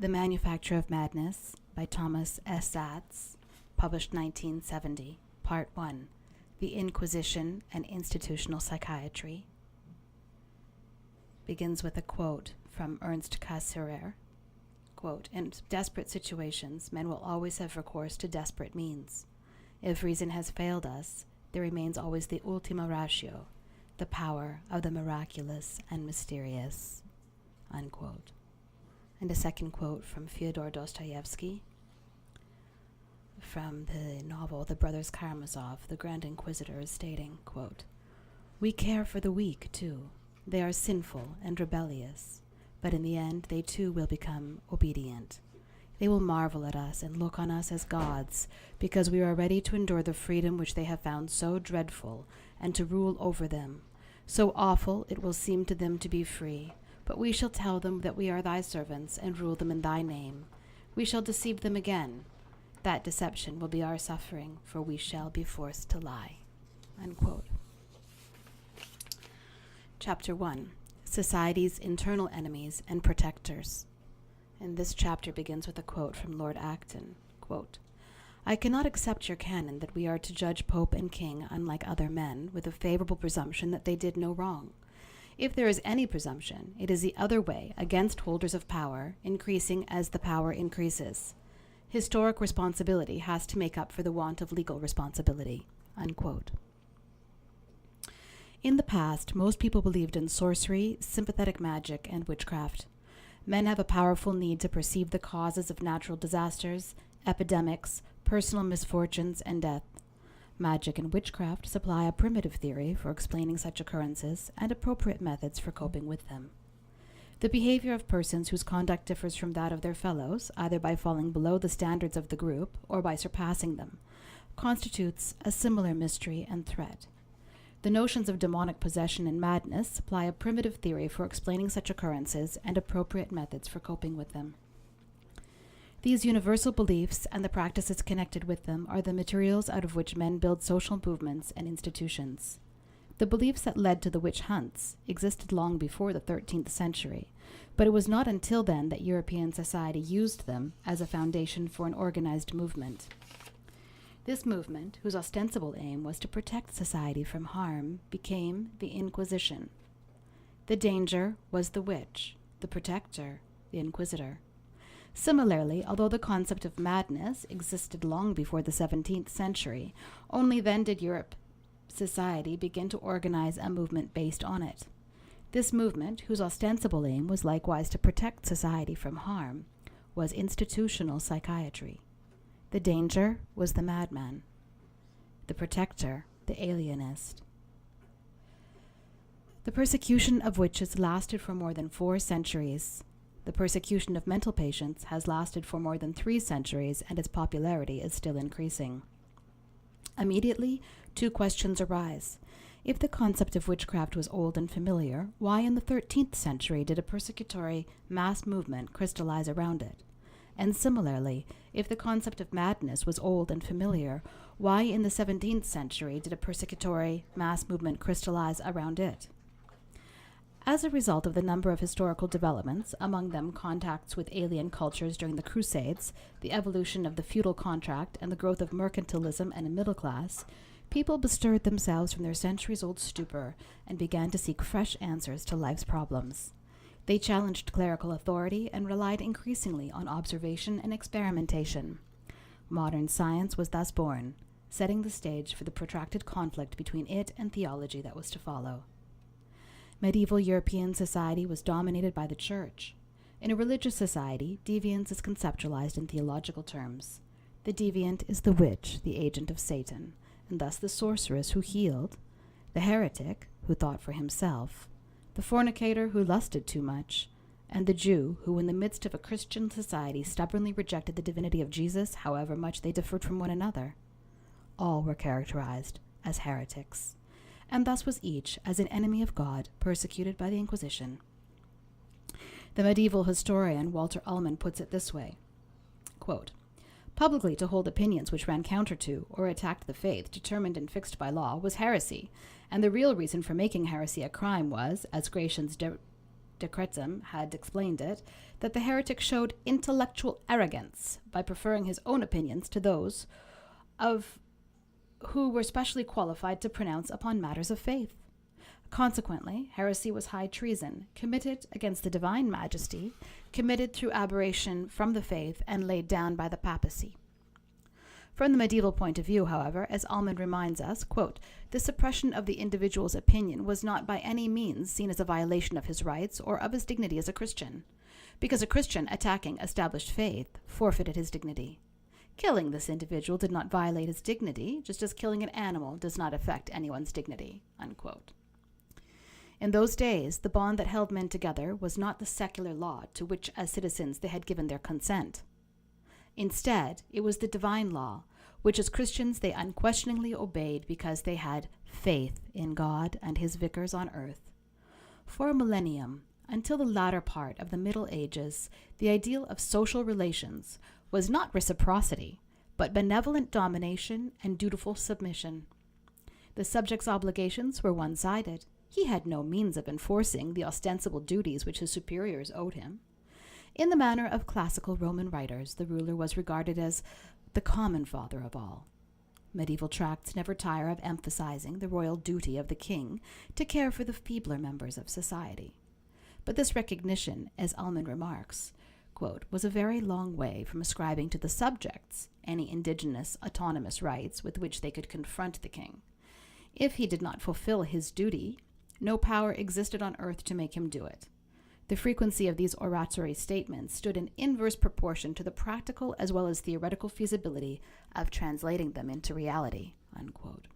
The Manufacture of Madness by Thomas S. Satz, published 1970, Part 1, The Inquisition and Institutional Psychiatry. Begins with a quote from Ernst Cassirer. Quote, "In desperate situations, men will always have recourse to desperate means. If reason has failed us, there remains always the ultima ratio, the power of the miraculous and mysterious." Unquote. And a second quote from Fyodor Dostoevsky from the novel The Brothers Karamazov, The Grand Inquisitor, is stating, quote, "We care for the weak, too. They are sinful and rebellious, but in the end they too will become obedient. They will marvel at us and look on us as gods, because we are ready to endure the freedom which they have found so dreadful, and to rule over them. So awful it will seem to them to be free, but we shall tell them that we are thy servants, and rule them in thy name. We shall deceive them again. That deception will be our suffering, for we shall be forced to lie." Unquote. Chapter 1. Society's Internal Enemies and Protectors. And this chapter begins with a quote from Lord Acton. Quote, "I cannot accept your canon that we are to judge Pope and King unlike other men, with a favorable presumption that they did no wrong. If there is any presumption, it is the other way, against holders of power, increasing as the power increases. Historic responsibility has to make up for the want of legal responsibility." Unquote. In the past, most people believed in sorcery, sympathetic magic, and witchcraft. Men have a powerful need to perceive the causes of natural disasters, epidemics, personal misfortunes, and death. Magic and witchcraft supply a primitive theory for explaining such occurrences and appropriate methods for coping with them. The behavior of persons whose conduct differs from that of their fellows, either by falling below the standards of the group or by surpassing them, constitutes a similar mystery and threat. The notions of demonic possession and madness supply a primitive theory for explaining such occurrences and appropriate methods for coping with them. These universal beliefs and the practices connected with them are the materials out of which men build social movements and institutions. The beliefs that led to the witch hunts existed long before the 13th century, but it was not until then that European society used them as a foundation for an organized movement. This movement, whose ostensible aim was to protect society from harm, became the Inquisition. The danger was the witch, the protector, the inquisitor. Similarly, although the concept of madness existed long before the 17th century, only then did Europe society begin to organize a movement based on it. This movement, whose ostensible aim was likewise to protect society from harm, was institutional psychiatry. The danger was the madman, the protector, the alienist. The persecution of witches lasted for more than 4 centuries. The persecution of mental patients has lasted for more than 3 centuries, and its popularity is still increasing. Immediately, 2 questions arise. If the concept of witchcraft was old and familiar, why in the 13th century did a persecutory mass movement crystallize around it? And similarly, if the concept of madness was old and familiar, why in the 17th century did a persecutory mass movement crystallize around it? As a result of the number of historical developments, among them contacts with alien cultures during the Crusades, the evolution of the feudal contract, and the growth of mercantilism and a middle class, people bestirred themselves from their centuries-old stupor and began to seek fresh answers to life's problems. They challenged clerical authority and relied increasingly on observation and experimentation. Modern science was thus born, setting the stage for the protracted conflict between it and theology that was to follow. Medieval European society was dominated by the Church. In a religious society, deviance is conceptualized in theological terms. The deviant is the witch, the agent of Satan, and thus the sorceress who healed, the heretic, who thought for himself, the fornicator who lusted too much, and the Jew who, in the midst of a Christian society, stubbornly rejected the divinity of Jesus, however much they differed from one another. All were characterized as heretics, and thus was each, as an enemy of God, persecuted by the Inquisition. The medieval historian Walter Ullmann puts it this way, quote, "Publicly to hold opinions which ran counter to or attacked the faith determined and fixed by law was heresy, and the real reason for making heresy a crime was, as Gratian's Decretum had explained it, that the heretic showed intellectual arrogance by preferring his own opinions to those of who were specially qualified to pronounce upon matters of faith. Consequently, heresy was high treason, committed against the divine majesty, committed through aberration from the faith, and laid down by the papacy. From the medieval point of view, however, as Allman reminds us, quote, the suppression of the individual's opinion was not by any means seen as a violation of his rights or of his dignity as a Christian, because a Christian attacking established faith forfeited his dignity. Killing this individual did not violate his dignity, just as killing an animal does not affect anyone's dignity, unquote. In those days, the bond that held men together was not the secular law to which as citizens they had given their consent. Instead, it was the divine law, which as Christians they unquestioningly obeyed because they had faith in God and his vicars on earth. For a millennium, until the latter part of the Middle Ages, the ideal of social relations was not reciprocity, but benevolent domination and dutiful submission. The subject's obligations were one-sided. He had no means of enforcing the ostensible duties which his superiors owed him. In the manner of classical Roman writers, the ruler was regarded as the common father of all. Medieval tracts never tire of emphasizing the royal duty of the king to care for the feebler members of society. But this recognition, as Allman remarks, quote, was a very long way from ascribing to the subjects any indigenous autonomous rights with which they could confront the king. If he did not fulfill his duty, no power existed on earth to make him do it. The frequency of these oratory statements stood in inverse proportion to the practical as well as theoretical feasibility of translating them into reality, unquote.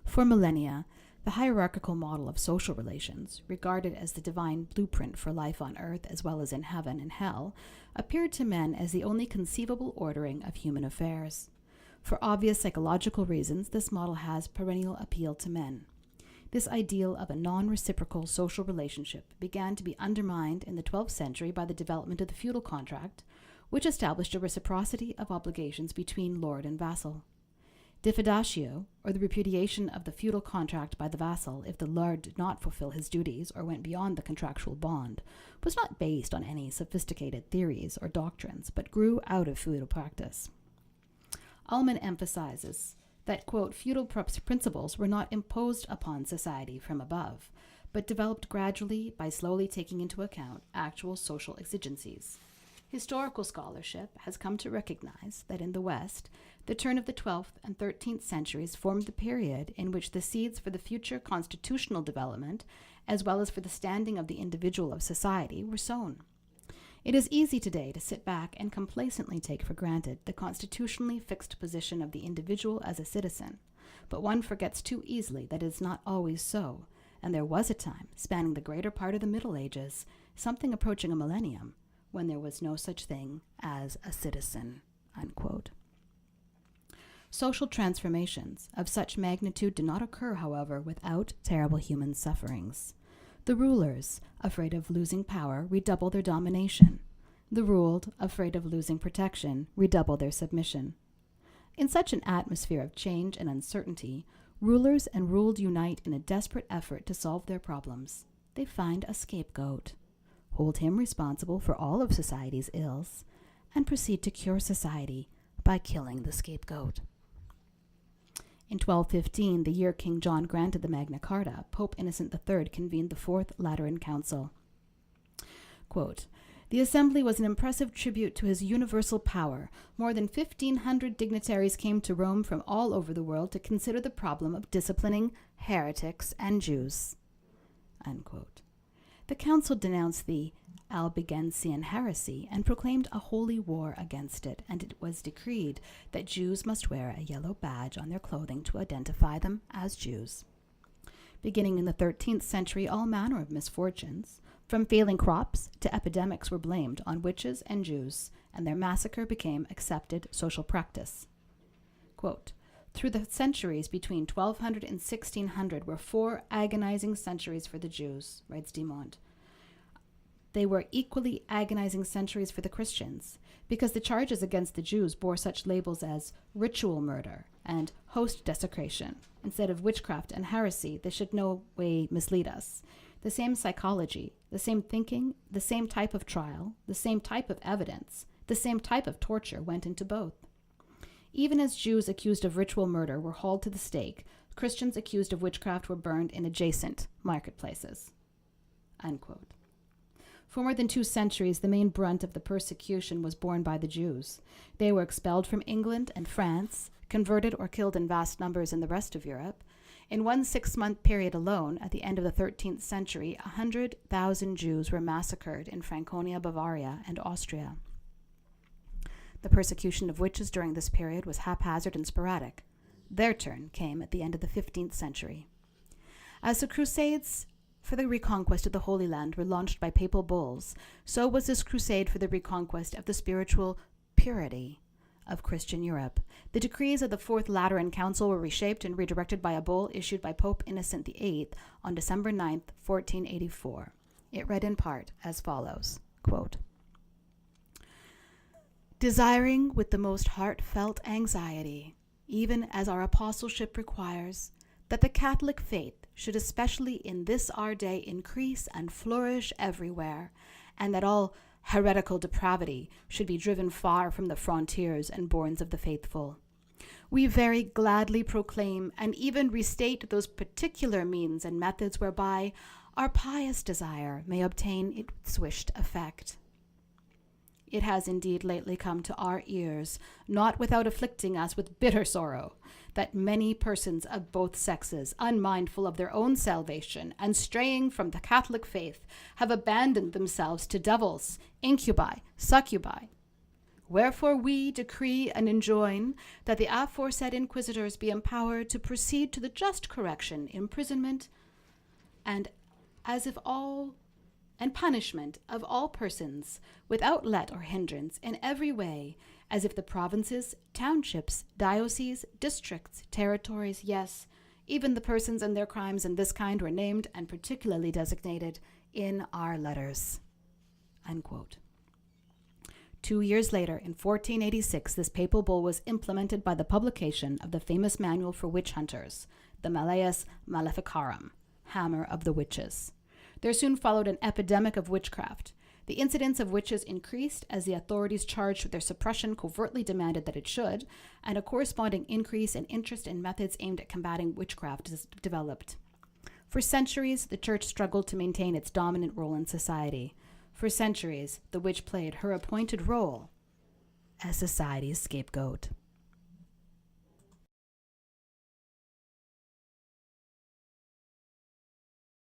For millennia, the hierarchical model of social relations, regarded as the divine blueprint for life on earth as well as in heaven and hell, appeared to men as the only conceivable ordering of human affairs. For obvious psychological reasons, this model has perennial appeal to men. This ideal of a non-reciprocal social relationship began to be undermined in the 12th century by the development of the feudal contract, which established a reciprocity of obligations between lord and vassal. Diffidatio, or the repudiation of the feudal contract by the vassal if the lord did not fulfill his duties or went beyond the contractual bond, was not based on any sophisticated theories or doctrines, but grew out of feudal practice. Allman emphasizes that, quote, feudal principles were not imposed upon society from above, but developed gradually by slowly taking into account actual social exigencies. Historical scholarship has come to recognize that in the West, the turn of the 12th and 13th centuries formed the period in which the seeds for the future constitutional development, as well as for the standing of the individual of society, were sown. It is easy today to sit back and complacently take for granted the constitutionally fixed position of the individual as a citizen, but one forgets too easily that it is not always so, and there was a time, spanning the greater part of the Middle Ages, something approaching a millennium, when there was no such thing as a citizen, unquote. Social transformations of such magnitude do not occur, however, without terrible human sufferings. The rulers, afraid of losing power, redouble their domination. The ruled, afraid of losing protection, redouble their submission. In such an atmosphere of change and uncertainty, rulers and ruled unite in a desperate effort to solve their problems. They find a scapegoat, hold him responsible for all of society's ills, and proceed to cure society by killing the scapegoat. In 1215, the year King John granted the Magna Carta, Pope Innocent III convened the Fourth Lateran Council. Quote, the assembly was an impressive tribute to his universal power. More than 1,500 dignitaries came to Rome from all over the world to consider the problem of disciplining heretics and Jews. Unquote. The council denounced the Albigensian heresy and proclaimed a holy war against it, and it was decreed that Jews must wear a yellow badge on their clothing to identify them as Jews. Beginning in the 13th century, all manner of misfortunes, from failing crops to epidemics, were blamed on witches and Jews, and their massacre became accepted social practice. Quote, through the centuries between 1200 and 1600 were 4 agonizing centuries for the Jews, writes Dumont. they were equally agonizing centuries for the Christians, because the charges against the Jews bore such labels as ritual murder and host desecration. Instead of witchcraft and heresy, they should no way mislead us. The same psychology, the same thinking, the same type of trial, the same type of evidence, the same type of torture went into both. Even as Jews accused of ritual murder were hauled to the stake, Christians accused of witchcraft were burned in adjacent marketplaces." Unquote. For more than 2 centuries, the main brunt of the persecution was borne by the Jews. They were expelled from England and France, converted or killed in vast numbers in the rest of Europe. In one 6-month period alone, at the end of the 13th century, 100,000 Jews were massacred in Franconia, Bavaria, and Austria. The persecution of witches during this period was haphazard and sporadic. Their turn came at the end of the 15th century. As the Crusades for the reconquest of the Holy Land were launched by papal bulls, so was this crusade for the reconquest of the spiritual purity of Christian Europe. The decrees of the Fourth Lateran Council were reshaped and redirected by a bull issued by Pope Innocent VIII on December 9th, 1484. It read in part as follows, quote, "Desiring with the most heartfelt anxiety, even as our apostleship requires, that the Catholic faith should especially in this our day increase and flourish everywhere, and that all heretical depravity should be driven far from the frontiers and bournes of the faithful. We very gladly proclaim and even restate those particular means and methods whereby our pious desire may obtain its wished effect. It has indeed lately come to our ears, not without afflicting us with bitter sorrow, that many persons of both sexes, unmindful of their own salvation and straying from the Catholic faith, have abandoned themselves to devils, incubi, succubi. Wherefore we decree and enjoin that the aforesaid inquisitors be empowered to proceed to the just correction, imprisonment, and punishment of all persons without let or hindrance in every way, as if the provinces, townships, dioceses, districts, territories, yes, even the persons and their crimes in this kind were named and particularly designated in our letters." Unquote. 2 years later, in 1486, this papal bull was implemented by the publication of the famous manual for witch hunters, the Malleus Maleficarum, Hammer of the Witches. There soon followed an epidemic of witchcraft. The incidence of witches increased as the authorities charged with their suppression covertly demanded that it should, and a corresponding increase in interest in methods aimed at combating witchcraft developed. For centuries, the church struggled to maintain its dominant role in society. For centuries, the witch played her appointed role as society's scapegoat.